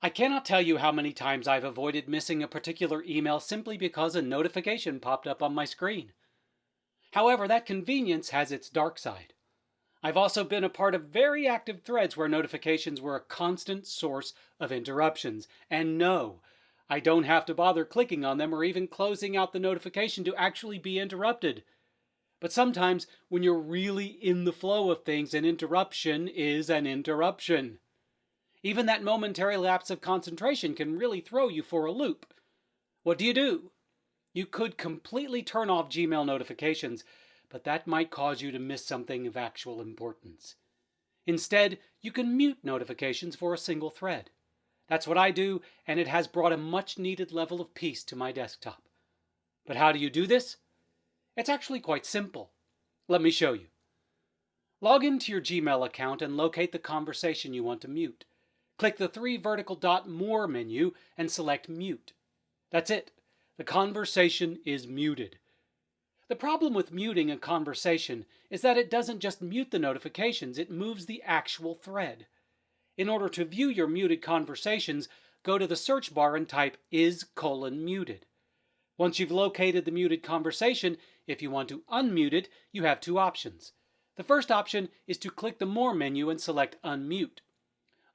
I cannot tell you how many times I've avoided missing a particular email simply because a notification popped up on my screen. However, that convenience has its dark side. I've also been a part of very active threads where notifications were a constant source of interruptions. And no, I don't have to bother clicking on them or even closing out the notification to actually be interrupted. But sometimes, when you're really in the flow of things, an interruption is an interruption. Even that momentary lapse of concentration can really throw you for a loop. What do? You could completely turn off Gmail notifications, but that might cause you to miss something of actual importance. Instead, you can mute notifications for a single thread. That's what I do, and it has brought a much-needed level of peace to my desktop. But how do you do this? It's actually quite simple. Let me show you. Log into your Gmail account and locate the conversation you want to mute. Click the three vertical dot More menu and select Mute. That's it. The conversation is muted. The problem with muting a conversation is that it doesn't just mute the notifications, it moves the actual thread. In order to view your muted conversations, go to the search bar and type is:"muted. Once you've located the muted conversation, if you want to unmute it, you have two options. The first option is to click the More menu and select Unmute.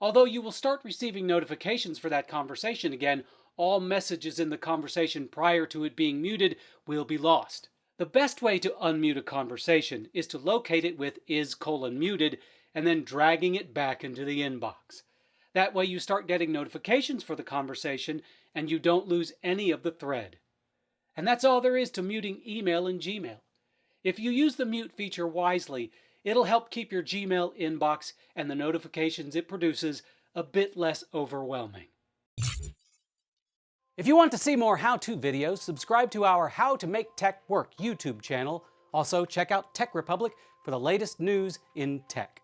Although you will start receiving notifications for that conversation again, all messages in the conversation prior to it being muted will be lost. The best way to unmute a conversation is to locate it with is:"muted and then dragging it back into the inbox. That way you start getting notifications for the conversation and you don't lose any of the thread. And that's all there is to muting email in Gmail. If you use the mute feature wisely, it'll help keep your Gmail inbox and the notifications it produces a bit less overwhelming. If you want to see more how-to videos, subscribe to our How to Make Tech Work YouTube channel. Also, check out TechRepublic for the latest news in tech.